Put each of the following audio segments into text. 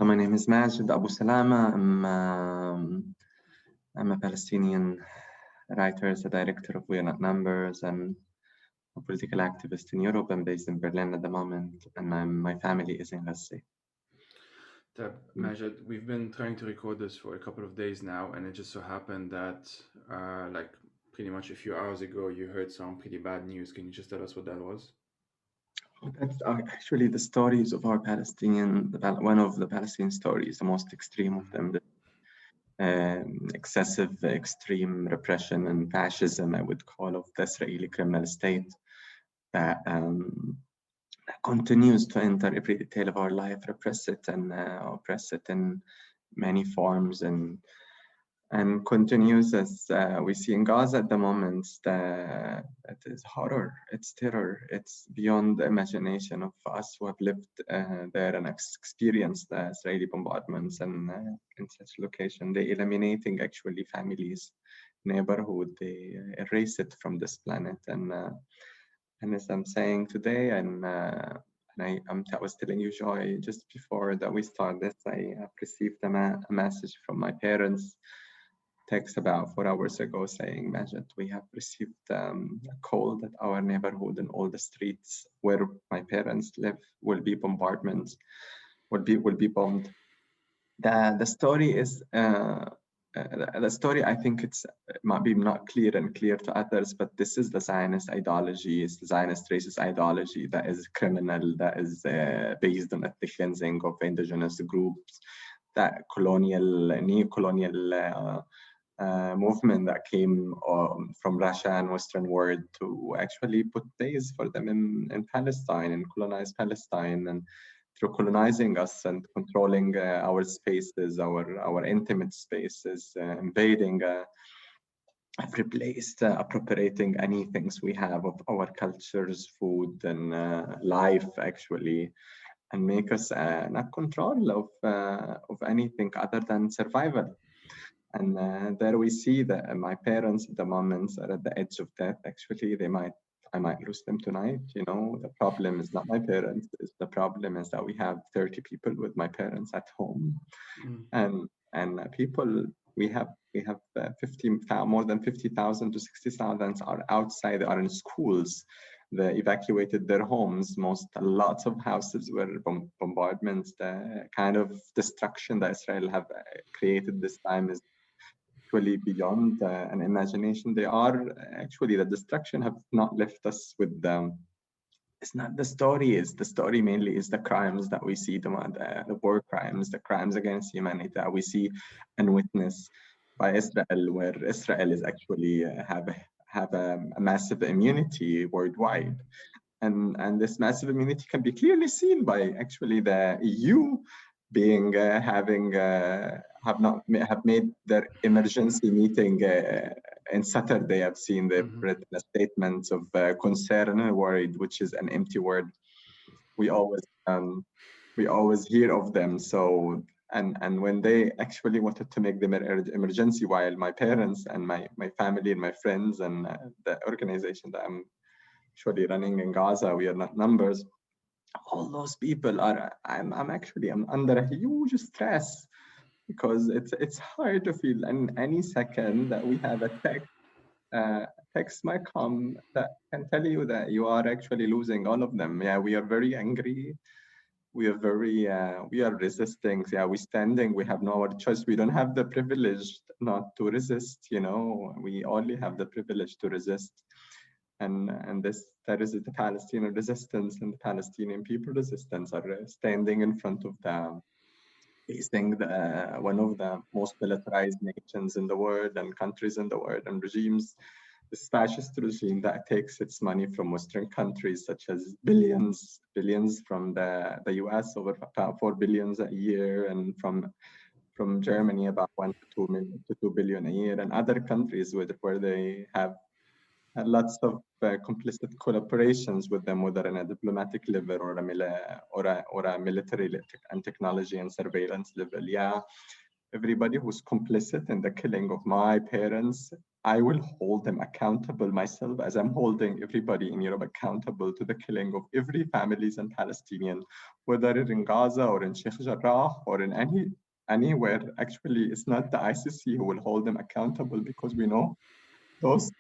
So my name is Majed Abusalama. I'm a Palestinian writer, a director of We Are Not Numbers, and a political activist in Europe. I'm based in Berlin at the moment, and my family is in Gaza. Majed, we've been trying to record this for a couple of days now, and it just so happened that, pretty much a few hours ago, you heard some pretty bad news. Can you just tell us what that was? That's actually the stories of our one of the Palestinian stories, the most extreme of them, excessive, extreme repression and fascism, I would call, of the Israeli criminal state that continues to enter every detail of our life, repress it and oppress it in many forms, and continues as we see in Gaza at the moment. It is horror, it's terror, it's beyond the imagination of us who have lived there and experienced the Israeli bombardments and in such location. They eliminating actually families, neighborhood, they erase it from this planet. And as I'm saying today, I was telling you, Joy, just before that we start this, I received a message from my parents, text about 4 hours ago saying, Majed, we have received a call that our neighborhood and all the streets where my parents live will be bombardments, will be bombed. The story is the story, I think it might be not clear to others, but this is the Zionist ideology, it's the Zionist racist ideology that is criminal, that is based on ethnic cleansing of indigenous groups, that neo-colonial movement that came from Russia and Western world to actually put base for them in Palestine and colonize Palestine, and through colonizing us and controlling our spaces, our intimate spaces, invading every place, appropriating any things we have of our cultures, food, and life actually, and make us not control of anything other than survival. And there we see that my parents at the moment are at the edge of death. Actually, I might lose them tonight. You know, the problem is not my parents. The problem is that we have 30 people with my parents at home, and people we have more than 50,000 to 60,000 are outside, are in schools. They evacuated their homes. Lots of houses were bombardments. The kind of destruction that Israel have created this time is actually beyond an imagination. They are actually, the destruction have not left us with them. It's not the story. Is the story mainly is the crimes that we see, the war crimes, the crimes against humanity that we see and witness by Israel, where Israel is actually have a massive immunity worldwide. And this massive immunity can be clearly seen by actually the EU being have made their emergency meeting in Saturday. I've seen the written statements of concern and worried, which is an empty word. We always hear of them. So and when they actually wanted to make the emergency, while my parents and my family and my friends and the organization that I'm actually running in Gaza, We Are Not Numbers, all those people are, I'm under a huge stress, because it's hard to feel in any second that we have a text might come that can tell you that you are actually losing all of them. Yeah, we are very angry. We are we are resisting. Yeah, we're standing. We have no other choice. We don't have the privilege not to resist. You know, we only have the privilege to resist. And that is the Palestinian resistance and the Palestinian people resistance are standing in front of facing one of the most militarized nations in the world and countries in the world and regimes, this fascist regime that takes its money from Western countries, such as billions from the US, over 4 billions a year, and from Germany about 1 to 2 billion a year, and other countries where they have lots of complicit collaborations with them, whether in a diplomatic level or a military and technology and surveillance level. Yeah, everybody who's complicit in the killing of my parents, I will hold them accountable myself, as I'm holding everybody in Europe accountable to the killing of every families in Palestinian, whether it's in Gaza or in Sheikh Jarrah or in anywhere. Actually, it's not the ICC who will hold them accountable, because we know those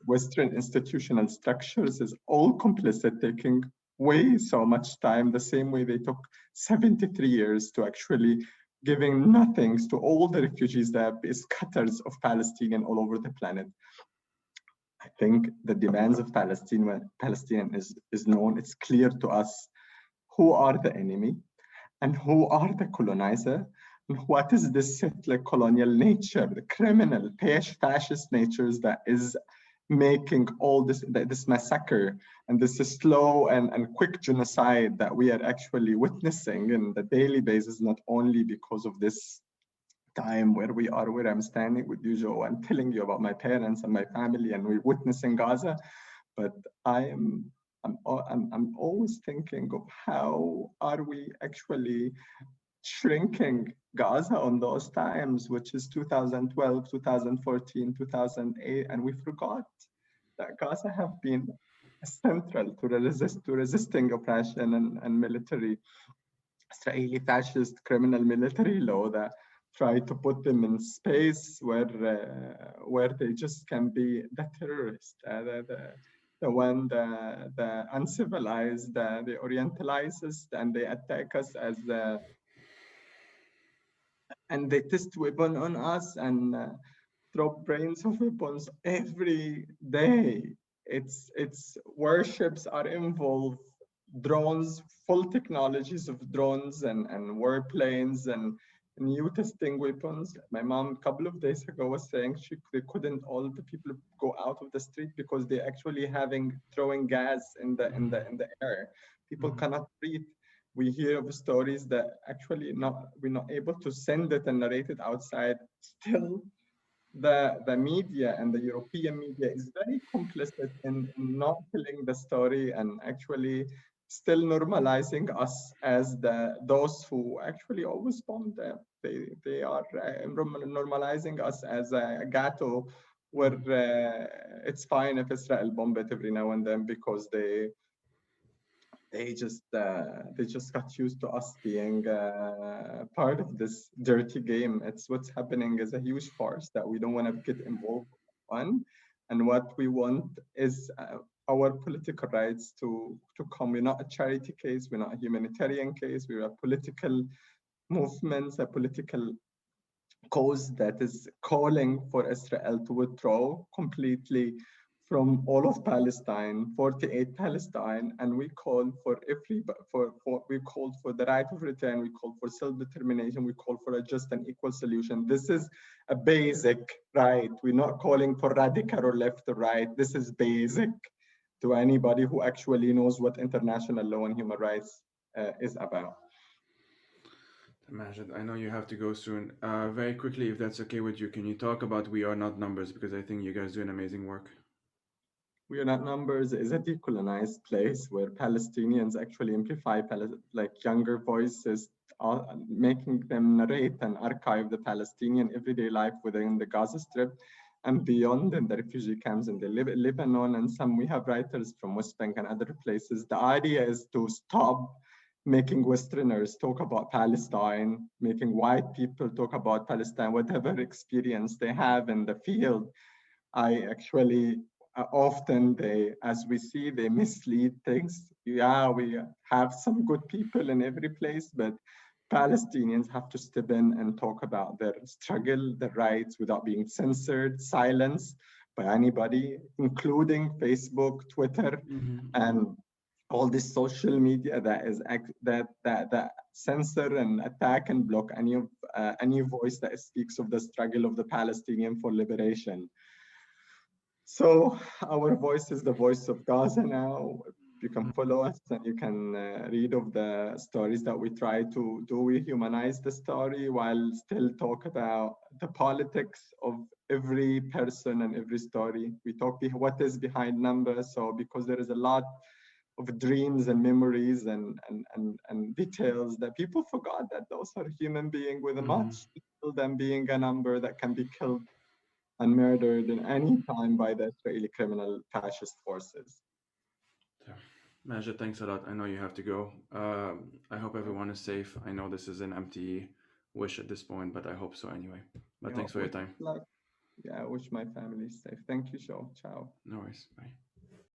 Western institutional structures is all complicit, taking way so much time, the same way they took 73 years to actually giving nothings to all the refugees that is scatters of Palestinian all over the planet. I think the demands of Palestinian is known, it's clear to us who are the enemy and who are the colonizer, and what is this settler colonial nature, the criminal, fascist natures that is making all this massacre and this slow and quick genocide that we are actually witnessing in the daily basis, not only because of this time where I'm standing with you, Joe, and telling you about my parents and my family, and we're witnessing Gaza, but I'm always thinking of how are we actually shrinking Gaza on those times, which is 2012, 2014, 2008, and we forgot that Gaza have been central to resisting oppression and military Israeli fascist criminal military law that try to put them in space where they just can be the terrorist, the one, the uncivilized, the orientalizes, and they attack us as the, and they test weapon on us and drop brains of weapons every day. It's warships are involved, drones, full technologies of drones and warplanes and new testing weapons. My mom a couple of days ago was saying they couldn't all the people go out of the street because they actually having throwing gas in the air. People cannot breathe. We hear of stories that actually we're not able to send it and narrate it outside. Still, the media and the European media is very complicit in not telling the story and actually still normalizing us as those who actually always bomb them. They are normalizing us as a ghetto where it's fine if Israel bomb it every now and then because they just got used to us being part of this dirty game. It's what's happening is a huge farce that we don't want to get involved on, and what we want is our political rights to come. We're not a charity case. We're not a humanitarian case. We're a political movement, a political cause that is calling for Israel to withdraw completely from all of Palestine, 48 Palestine, and we call for we called for the right of return, we call for self-determination, we call for a just and equal solution. This is a basic right. We're not calling for radical or left or right. This is basic to anybody who actually knows what international law and human rights is about. Majed, I know you have to go soon. Very quickly, if that's okay with you, can you talk about We Are Not Numbers? Because I think you guys do an amazing work. We Are Not Numbers is a decolonized place where Palestinians actually amplify like younger voices, making them narrate and archive the Palestinian everyday life within the Gaza Strip and beyond in the refugee camps in the Lebanon. And we have writers from West Bank and other places. The idea is to stop making Westerners talk about Palestine, making white people talk about Palestine, whatever experience they have in the field. I actually often as we see, they mislead things. Yeah, we have some good people in every place, but Palestinians have to step in and talk about their struggle, their rights without being censored, silenced by anybody, including Facebook, Twitter, and all this social media that censor and attack and block any voice that speaks of the struggle of the Palestinian for liberation. So our voice is the voice of Gaza now. You can follow us and you can read of the stories that we try to do. We humanize the story while still talk about the politics of every person and every story. We talk what is behind numbers. So because there is a lot of dreams and memories and details that people forgot that those are human beings with a much still them being a number that can be killed and murdered in any time by the Israeli criminal fascist forces. So, Majed, thanks a lot. I know you have to go. I hope everyone is safe. I know this is an empty wish at this point, but I hope so anyway. But You know, thanks for your time. like, yeah, I wish my family is safe. Thank you, Joe. Ciao. No worries. Bye.